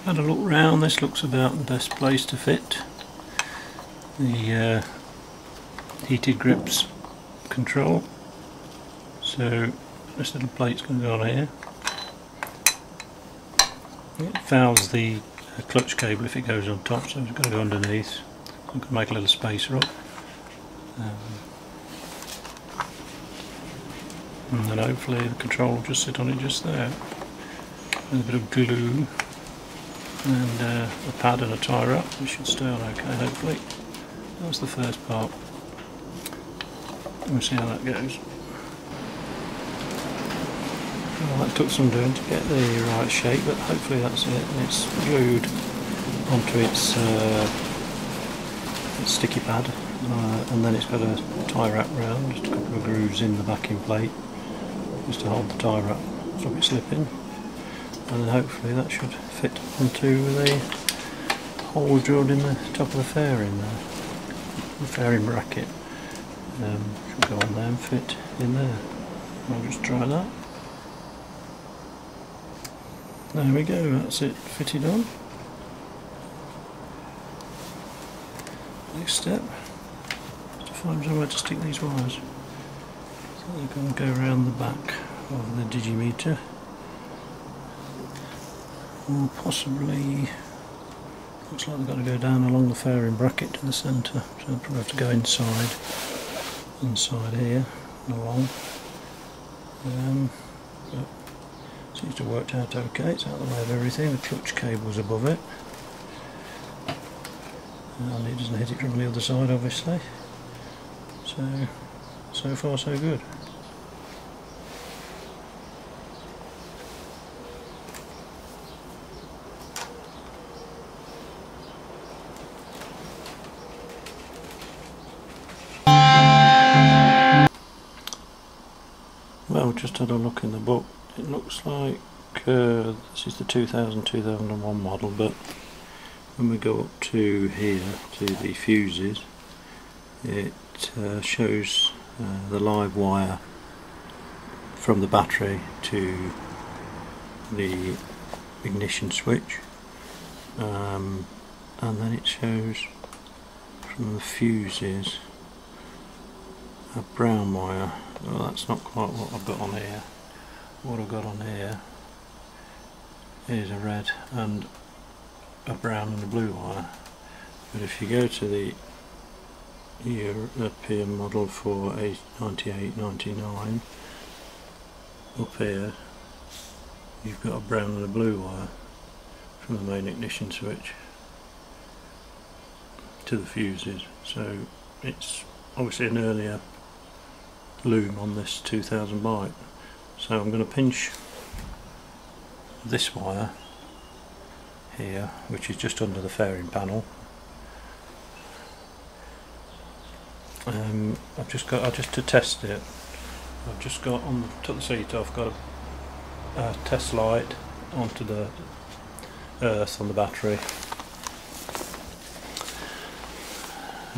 Had a look round. This looks about the best place to fit the heated grips control. So this little plate's going to go on here. It fouls the clutch cable if it goes on top, so it's got to go underneath. I'm going to make a little spacer up. And then hopefully the control will just sit on it just there. With a bit of glue and a pad and a tie wrap, it should stay on okay hopefully. That's the first part. We'll see how that goes. Well, that took some doing to get the right shape, but hopefully that's it. And it's glued onto its sticky pad, and then it's got a tie wrap round, just a couple of grooves in the backing plate, just to hold the tie wrap, stop it slipping. And then hopefully that should fit onto the hole drilled in the top of the fairing there. The fairing bracket should go on there and fit in there. I'll just try that. There we go, that's it fitted on. Next step is to find somewhere to stick these wires. So they're going to go around the back of the digimeter. Or possibly, looks like they've got to go down along the fairing bracket to the centre, so they'll probably have to go inside here and along. But seems to have worked out okay. It's out of the way of everything. The clutch cable's above it, and it doesn't hit it from the other side obviously. So far so good. Well, just had a look in the book. It looks like this is the 2000-2001 model, but when we go up to here to the fuses, it shows the live wire from the battery to the ignition switch, and then it shows from the fuses a brown wire. Well, that's not quite what I've got on here. What I've got on here is a red and a brown and a blue wire. But if you go to the European model for a 98-99, up here you've got a brown and a blue wire from the main ignition switch to the fuses. So it's obviously an earlier loom on this 2000 bike. So I'm going to pinch this wire here, which is just under the fairing panel. Just to test it, I've just got on the top of the seat, I've got a test light onto the earth on the battery,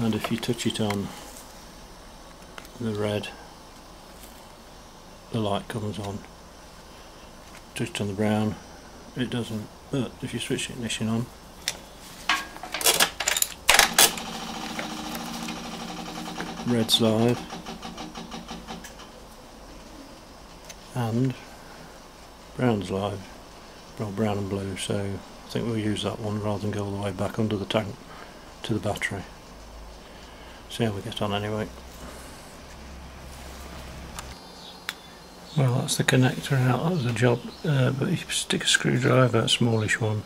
and if you touch it on the red, the light comes on. Touched on the brown, it doesn't. But if you switch the ignition on, red's live and brown's live. Well, brown and blue, so I think we'll use that one rather than go all the way back under the tank to the battery. See how we get on anyway. Well, that's the connector out. That was the job, but if you stick a screwdriver, a smallish one,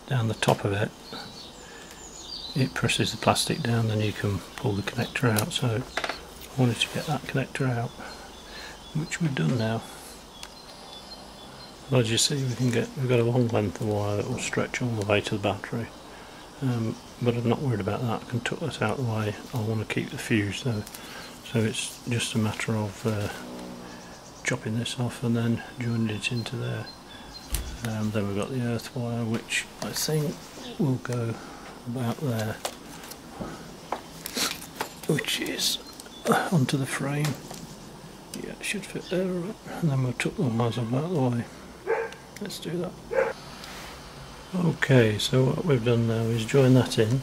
down the top of it, it presses the plastic down, then you can pull the connector out. So I wanted to get that connector out, which we've done now. Well, as you see, we've got a long length of wire that will stretch all the way to the battery, but I'm not worried about that. I can tuck that out of the way. I want to keep the fuse though, so it's just a matter of chopping this off and then joining it into there. Then we've got the earth wire, which I think will go about there, which is onto the frame. Yeah, it should fit there, right? And then we'll tuck the wires off out of the way. Let's do that. Okay, so what we've done now is join that in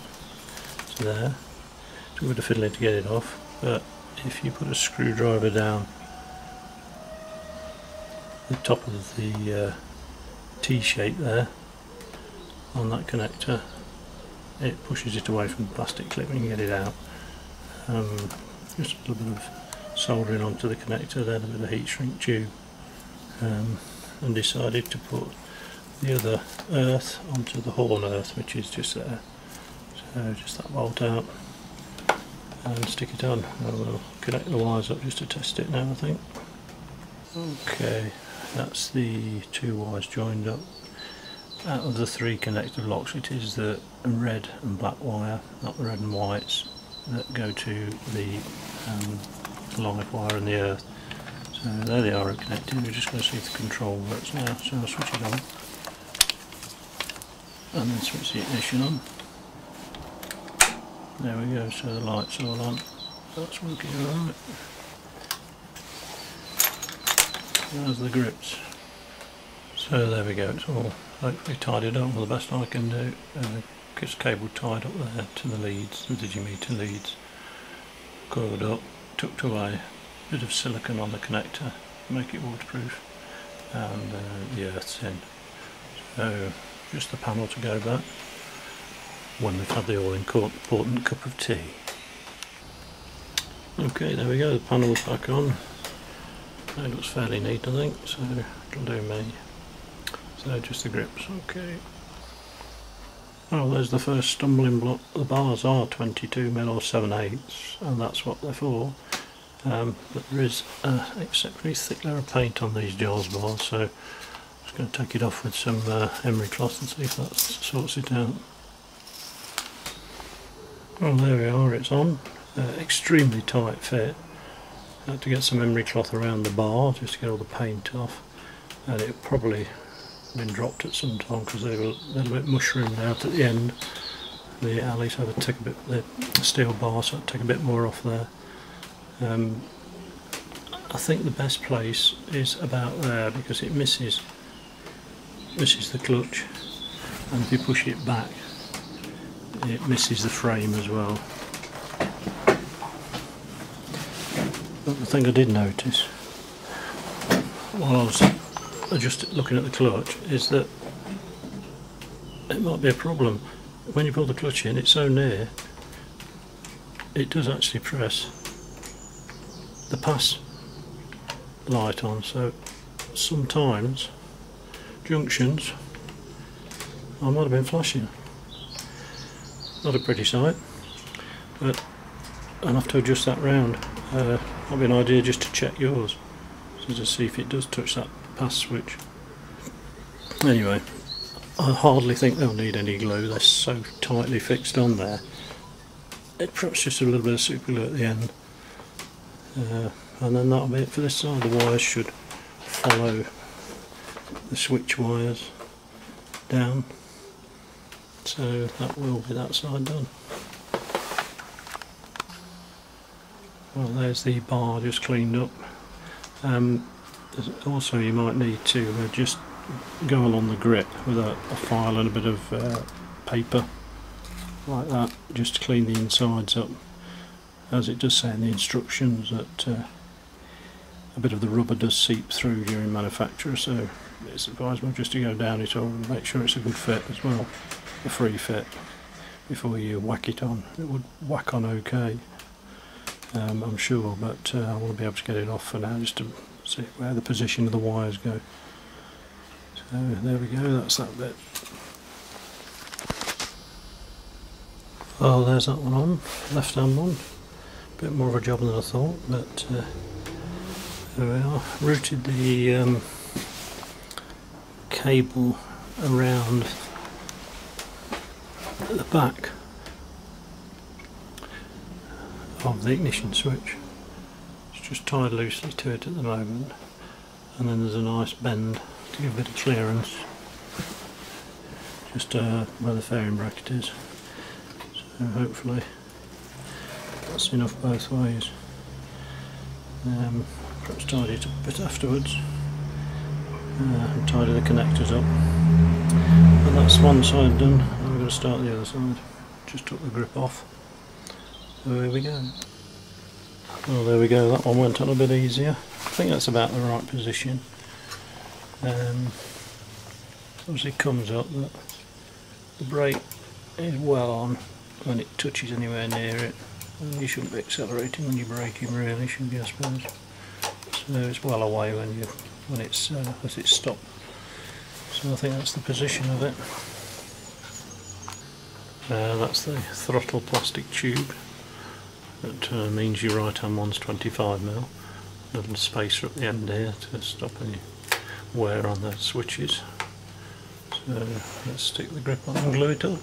to there. It's a bit of fiddling to get it off, but if you put a screwdriver down the top of the T-shape there on that connector, it pushes it away from the plastic clip and you can get it out. Just a little bit of soldering onto the connector, then a bit of heat shrink tube, and decided to put the other earth onto the horn earth, which is just there. So just that bolt out and stick it on, and we'll connect the wires up just to test it now, I think. Okay, that's the two wires joined up. Out of the three connector blocks, it is the red and black wire, not the red and whites, that go to the live wire and the earth. So there they are connected. We're just going to see if the control works now. So I'll switch it on and then switch the ignition on. There we go, so the lights are all on. That's working alright. There's the grips. So there we go, it's all hopefully tidied up for the best I can do. Just cable tied up there to the leads, the digimeter leads. Coiled up, tucked away, bit of silicone on the connector to make it waterproof, and the earth's in. So just the panel to go back when we've had the all important cup of tea. Okay, there we go, the panel's back on. It looks fairly neat, I think, so it'll do me. So just the grips, okay. Well, there's the first stumbling block. The bars are 22mm or 7/8, and that's what they're for. But there is an exceptionally thick layer of paint on these Jaws bars, so I'm just going to take it off with some emery cloth and see if that sorts it out. Well, there we are, it's on. Extremely tight fit. I had to get some emery cloth around the bar just to get all the paint off, and it probably been dropped at some time because they were a little bit mushroomed out at the end. The alleys had to take a bit, the steel bar, so I'd take a bit more off there. I think the best place is about there because it misses the clutch, and if you push it back it misses the frame as well. But the thing I did notice while I was just looking at the clutch is that it might be a problem. When you pull the clutch in, it's so near, it does actually press the pass light on, so sometimes junctions I might have been flashing. Not a pretty sight, but I'll have to adjust that round. Might be an idea just to check yours, so to see if it does touch that pass switch. Anyway, I hardly think they'll need any glue, they're so tightly fixed on there. It perhaps just a little bit of super glue at the end, and then that'll be it for this side. The wires should follow the switch wires down, so that will be that side done. Well, there's the bar just cleaned up. Also, you might need to just go along the grip with a file and a bit of paper like that, just to clean the insides up, as it does say in the instructions that a bit of the rubber does seep through during manufacture, so it's advisable just to go down it all and make sure it's a good fit as well, a free fit, before you whack it on. It would whack on okay, I'm sure, but I want to be able to get it off for now just to see where the position of the wires go. So there we go, that's that bit. Well, there's that one on, left hand one. A bit more of a job than I thought, but there we are. Routed the cable around at the back of the ignition switch. It's just tied loosely to it at the moment, and then there's a nice bend to give a bit of clearance just where the fairing bracket is, so hopefully that's enough both ways. Perhaps tidy it up a bit afterwards and tidy the connectors up. And that's one side done. Now we're going to start the other side. Just took the grip off. So here we go. Well, there we go, that one went on a bit easier. I think that's about the right position. Obviously it comes up that the brake is well on when it touches anywhere near it. And you shouldn't be accelerating when you're braking, really, should you, I suppose. So it's well away when it's as it's stopped. So I think that's the position of it. That's the throttle plastic tube. That means your right hand one's 25mm. Little spacer at the end here to stop any wear on the switches. So let's stick the grip on and glue it up.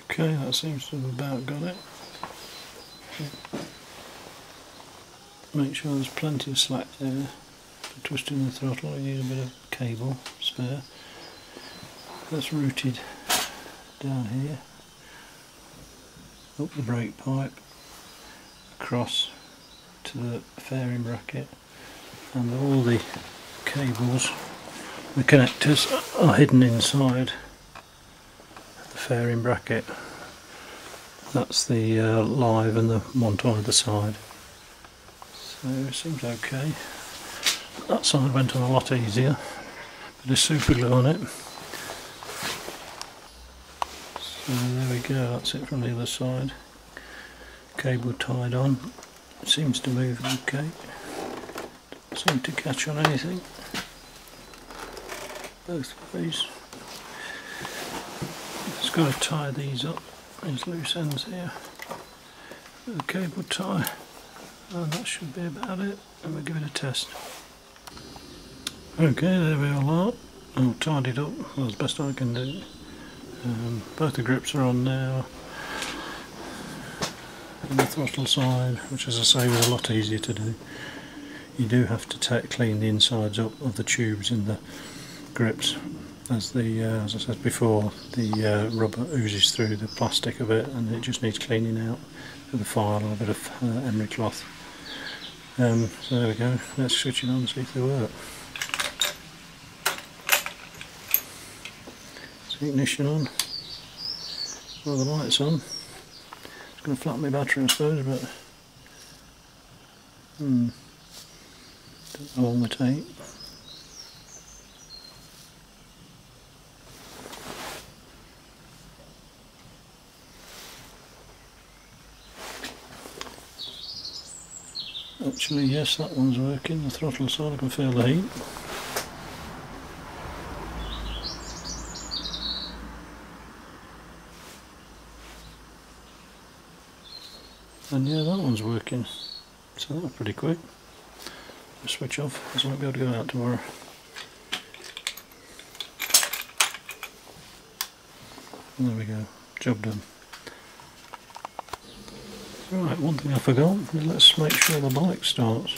Okay, that seems to have about got it. Make sure there's plenty of slack there for twisting the throttle. I use a bit of cable spare. That's routed down here, up the brake pipe, across to the fairing bracket, and all the cables, the connectors, are hidden inside the fairing bracket. That's the live and the one on either side. So it seems okay. That side went on a lot easier. Bit of super glue on it. So there we go, that's it from the other side. Cable tied on. It seems to move okay. Doesn't seem to catch on anything. Both ways. Just got to tie these up. These loose ends here. With a cable tie. And that should be about it. And we'll give it a test. Okay, there we all are. I've tied it up as best I can do. Both the grips are on now. And the throttle side, which as I say was a lot easier to do. You do have to clean the insides up of the tubes in the grips, as I said before, the rubber oozes through the plastic of it and it just needs cleaning out with a file or a bit of emery cloth. So there we go, let's switch it on and see if they work. Ignition on. Well, the light's on. It's going to flatten my battery, I suppose, but don't know how long it take. Actually, yes, that one's working. The throttle side, I can feel the heat. And yeah, that one's working, so that was pretty quick. I'll switch off, because I won't be able to go out tomorrow. And there we go, job done. Right, one thing I forgot is let's make sure the bike starts.